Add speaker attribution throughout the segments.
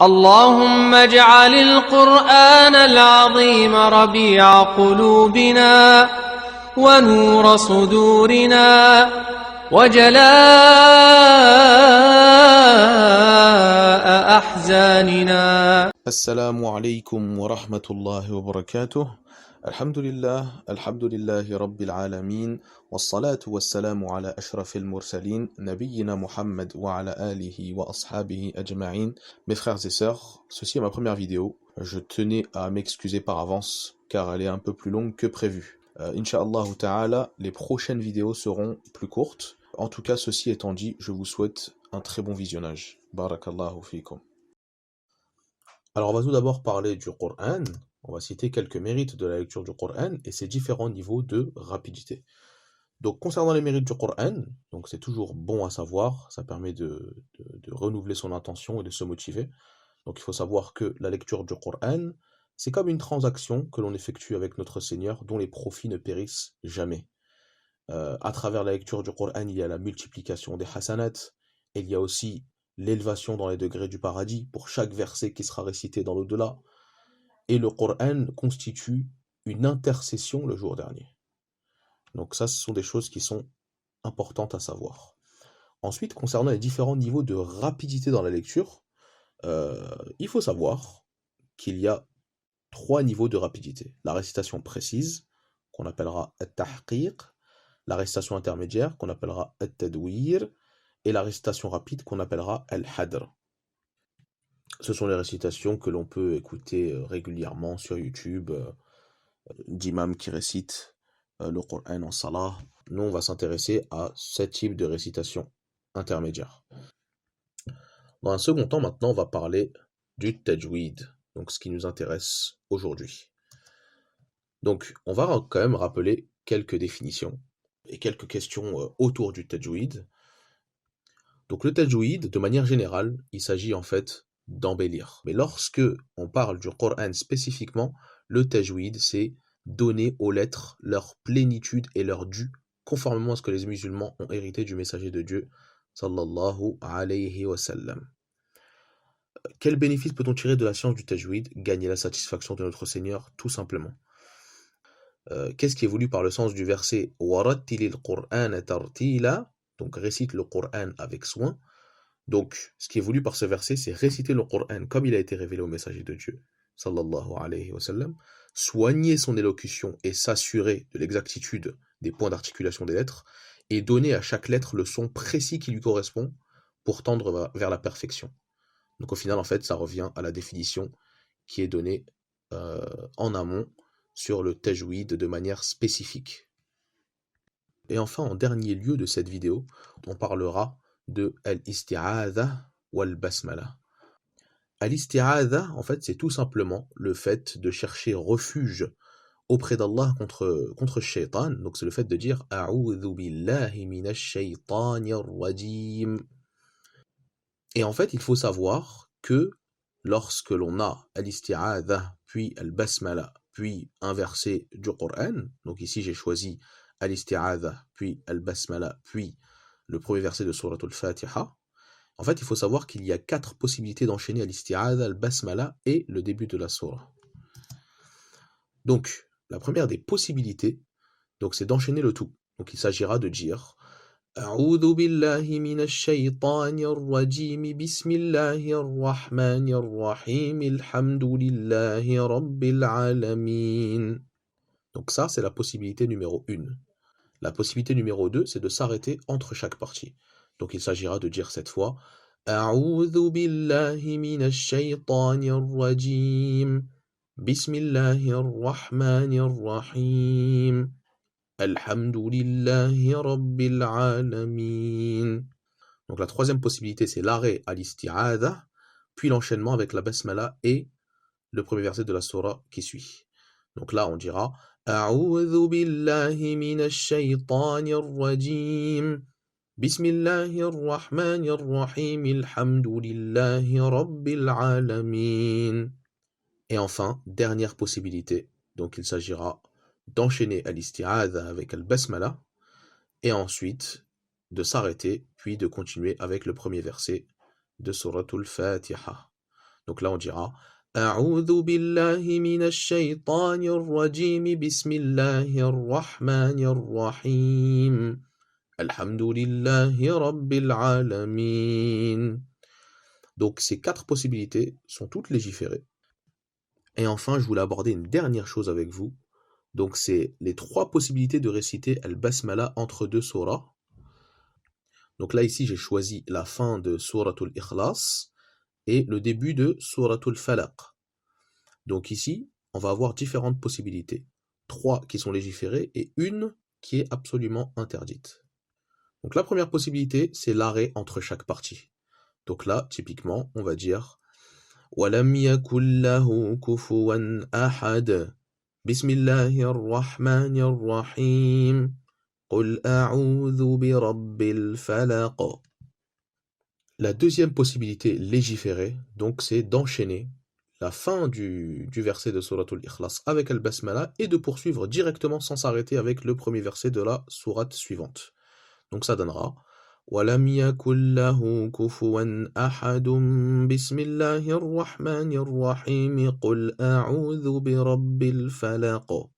Speaker 1: اللهم اجعل القرآن العظيم ربيع قلوبنا ونور صدورنا وجلاء أحزاننا.
Speaker 2: السلام عليكم ورحمة الله وبركاته. الحمد لله رب العالمين، والصلاة والسلام على أشرف المرسلين نبينا Muhammad wa ala alihi wa ashabihi ajma'in. Mes frères et sœurs, ceci est ma première vidéo. Je tenais à m'excuser par avance car elle est un peu plus longue que prévu. Inch'Allah ta'ala, les prochaines vidéos seront plus courtes. En tout cas, ceci étant dit, je vous souhaite un très bon visionnage. Barakallahu fikum. Alors on va tout d'abord parler du Coran, on va citer quelques mérites de la lecture du Coran et ses différents niveaux de rapidité. Donc concernant les mérites du Coran, donc c'est toujours bon à savoir, ça permet de renouveler son intention et de se motiver. Donc il faut savoir que la lecture du Coran, c'est comme une transaction que l'on effectue avec notre Seigneur dont les profits ne périssent jamais. À travers la lecture du Coran, il y a la multiplication des hasanats, et il y a aussi l'élévation dans les degrés du paradis pour chaque verset qui sera récité dans l'au-delà. Et le Coran constitue une intercession le jour dernier. Donc ça, ce sont des choses qui sont importantes à savoir. Ensuite, concernant les différents niveaux de rapidité dans la lecture, il faut savoir qu'il y a 3 niveaux de rapidité. La récitation précise, qu'on appellera at-tahqiq, la récitation intermédiaire, qu'on appellera at-tadwir, et la récitation rapide qu'on appellera al-hadr. Ce sont les récitations que l'on peut écouter régulièrement sur YouTube, d'imams qui récitent le Coran en salah. Nous, on va s'intéresser à ce type de récitation intermédiaire. Dans un second temps, maintenant, on va parler du tajwid, donc ce qui nous intéresse aujourd'hui. Donc, on va quand même rappeler quelques définitions et quelques questions autour du tajwid. Donc le tajwid, de manière générale, il s'agit en fait d'embellir. Mais lorsque on parle du Coran spécifiquement, le tajwid, c'est donner aux lettres leur plénitude et leur dû, conformément à ce que les musulmans ont hérité du messager de Dieu, sallallahu alayhi wa sallam. Quel bénéfice peut-on tirer de la science du tajwid? Gagner la satisfaction de notre Seigneur, tout simplement. Qu'est-ce qui est voulu par le sens du verset « Warattilil Qur'ana tartila » donc récite le Coran avec soin. Donc, ce qui est voulu par ce verset, c'est réciter le Coran comme il a été révélé au messager de Dieu, sallallahu alayhi wa sallam, soigner son élocution et s'assurer de l'exactitude des points d'articulation des lettres, et donner à chaque lettre le son précis qui lui correspond pour tendre vers la perfection. Donc au final, en fait, ça revient à la définition qui est donnée en amont sur le tajwid de manière spécifique. Et enfin, en dernier lieu de cette vidéo, on parlera de al-isti'adha ou al-basmala. Al-isti'adha, en fait, c'est tout simplement le fait de chercher refuge auprès d'Allah contre shaitan. Donc c'est le fait de dire « A'udhu billahi minash shaytanir rajim ». Et en fait, il faut savoir que lorsque l'on a al-isti'adha, puis al-basmala, puis un verset du Coran, donc ici j'ai choisi al-isti'adha, puis al-basmala, puis le premier verset de Surat al-Fatiha. En fait, il faut savoir qu'il y a 4 possibilités d'enchaîner al-isti'adha, al-basmala et le début de la surah. Donc, la première des possibilités, donc c'est d'enchaîner le tout. Donc il s'agira de dire A'udhu billahi minash shaytanir rajim, bismillahir rahmanir rahim, alhamdulillahi rabbil alamin. Donc ça, c'est la possibilité numéro 1. La possibilité numéro 2, c'est de s'arrêter entre chaque partie. Donc il s'agira de dire cette fois A'udhu billahi minash shaytanir rajim, bismillahir rahmanir rahim, alhamdulillahi rabbil alamin. Donc la troisième possibilité, c'est l'arrêt à l'isti'adha, puis l'enchaînement avec la basmala et le premier verset de la surah qui suit. Donc là, on dira A'udhu billahi minash shaytanir rajim, bismillahir rahmanir rahim, alhamdulillahi rabbil alamin. Et enfin, dernière possibilité, donc il s'agira d'enchaîner al-isti'adha avec al-basmala, et ensuite de s'arrêter, puis de continuer avec le premier verset de Suratul Fatiha. Donc là, on dira A'udhu billahi minash shaytanir rajim, bismillahir rahmanir rahim. Alhamdulillahi rabbil alamin. Donc ces 4 possibilités sont toutes légiférées. Et enfin, je voulais aborder une dernière chose avec vous. Donc c'est les 3 possibilités de réciter Al-Basmala entre 2 surahs. Donc là, ici, j'ai choisi la fin de Suratul Ikhlas et le début de Suratul Falaq. Donc ici, on va avoir différentes possibilités. 3 qui sont légiférées et une qui est absolument interdite. Donc la première possibilité, c'est l'arrêt entre chaque partie. Donc là, typiquement, on va dire وَلَمْ يَكُنْ لَهُ كُفُوًا أَحَدٌ بسم الله الرحمن الرحيم قل أعوذ برب الفلق. La deuxième possibilité légiférée, donc, c'est d'enchaîner la fin du verset de Suratul Ikhlas avec Al-Basmala et de poursuivre directement sans s'arrêter avec le premier verset de la sourate suivante. Donc ça donnera وَلَمْ يَكُنْ لَهُ كُفُوًا أَحَدٌ بسم الله الرحمن الرحيم قل أعوذ برب الفلق.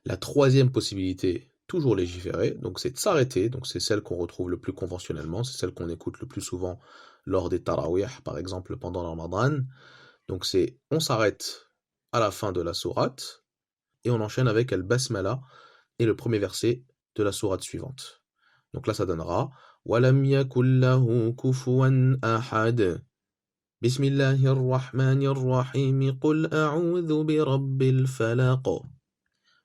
Speaker 2: La troisième possibilité, toujours légiférée, donc c'est de s'arrêter, donc c'est celle qu'on retrouve le plus conventionnellement, c'est celle qu'on écoute le plus souvent lors des tarawih, par exemple pendant le Ramadan. Donc c'est, on s'arrête à la fin de la sourate, et on enchaîne avec Al-Basmala et le premier verset de la sourate suivante. Donc là ça donnera وَلَمْ يَكُنْ لَهُ كُفُوًا أَحَدٌ بسم الله الرحمن الرحيم قل أعوذ برب الفلق.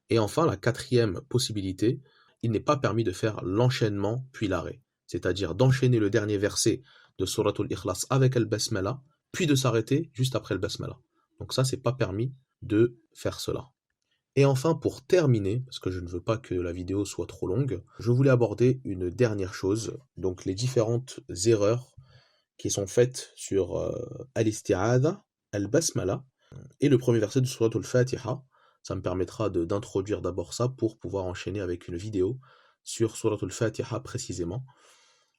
Speaker 2: Et enfin, la quatrième possibilité, il n'est pas permis de faire l'enchaînement puis l'arrêt. C'est-à-dire d'enchaîner le dernier verset de Suratul Ikhlas avec Al-Basmala, puis de s'arrêter juste après Al-Basmala. Donc ça, c'est pas permis de faire cela. Et enfin, pour terminer, parce que je ne veux pas que la vidéo soit trop longue, je voulais aborder une dernière chose, donc les différentes erreurs qui sont faites sur Al-Isti'adha, Al-Basmala, et le premier verset de Suratul Fatiha. Ça me permettra d'introduire d'abord ça pour pouvoir enchaîner avec une vidéo sur Suratul Fatiha précisément.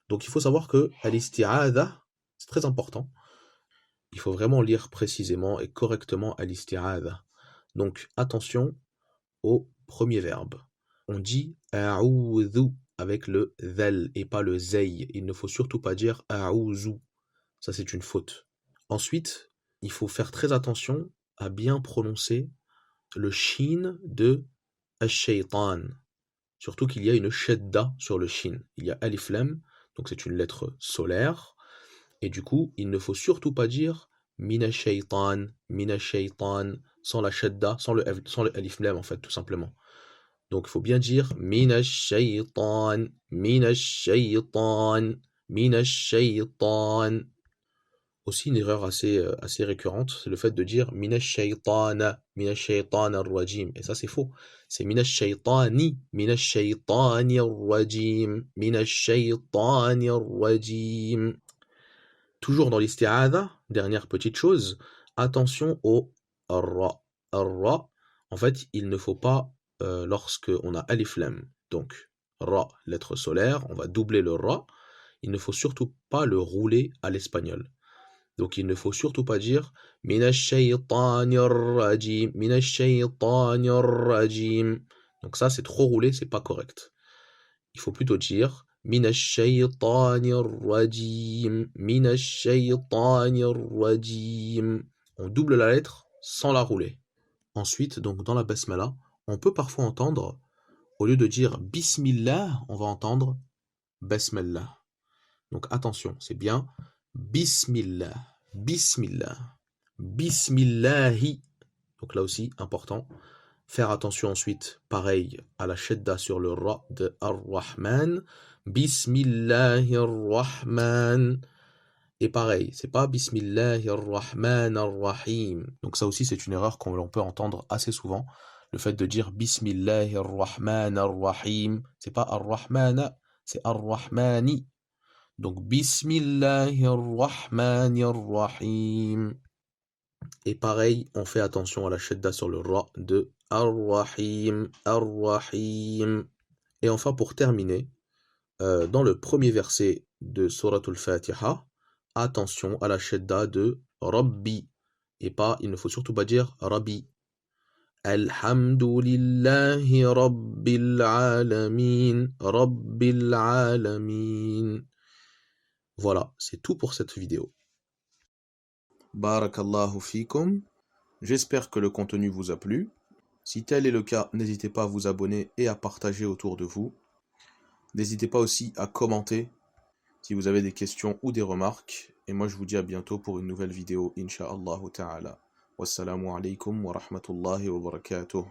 Speaker 2: Donc il faut savoir que Al-Isti'adha, c'est très important. Il faut vraiment lire précisément et correctement Al-Isti'adha. Donc attention au premier verbe. On dit a'oudhu avec le dhal et pas le zay. Il ne faut surtout pas dire a'ouzou. Ça c'est une faute. Ensuite, il faut faire très attention à bien prononcer le shin de ash-shaytan. Surtout qu'il y a une shadda sur le shin. Il y a alif lam, donc c'est une lettre solaire. Et du coup, il ne faut surtout pas dire mina-shaytan, sans la shadda, sans le alif lam en fait, tout simplement. Donc il faut bien dire mina-shaytan, mina-shaytan, mina-shaytan. Aussi une erreur assez récurrente, c'est le fait de dire minash shaytana ar-rajim. Et ça c'est faux. C'est minash shaytani ar-rajim, minash shaytani ar-rajim. Toujours dans l'isti'adha, dernière petite chose, attention au ra. Ra, en fait, il ne faut pas, lorsque on a alif lam, donc ra, lettre solaire, on va doubler le ra, il ne faut surtout pas le rouler à l'espagnol. Donc il ne faut surtout pas dire minash shaytanir rajim, minash shaytanir rajim. Donc ça c'est trop roulé, c'est pas correct. Il faut plutôt dire minash shaytanir rajim, minash shaytanir rajim. On double la lettre sans la rouler. Ensuite, donc dans la basmala, on peut parfois entendre, au lieu de dire bismillah, on va entendre basmallah. Donc attention, c'est bien Bismillah, Bismillah, Bismillahi. Donc là aussi, important. Faire attention ensuite, pareil, à la shadda sur le ra de Ar-Rahman. Bismillahir-Rahman. Et pareil, c'est pas Bismillahir-Rahman-Ar-Rahim. Donc ça aussi, c'est une erreur qu'on peut entendre assez souvent. Le fait de dire Bismillahir-Rahman-Ar-Rahim. C'est pas Ar-Rahmana, c'est Ar-Rahmani. Donc, Bismillahir-Rahmanir-Rahim. Et pareil, on fait attention à la shadda sur le ra de Ar-Rahim, Ar-Rahim. Et enfin, pour terminer, dans le premier verset de Suratul Fatiha, attention à la shadda de Rabbi. Et pas, il ne faut surtout pas dire Rabbi. Alhamdulillahi Rabbil Alamin. Rabbil Alamin. Voilà, c'est tout pour cette vidéo. Barakallahu fikum. J'espère que le contenu vous a plu. Si tel est le cas, n'hésitez pas à vous abonner et à partager autour de vous. N'hésitez pas aussi à commenter si vous avez des questions ou des remarques. Et moi je vous dis à bientôt pour une nouvelle vidéo, insha'Allah ta'ala. Wassalamu alaikum wa rahmatullahi wa barakatuh.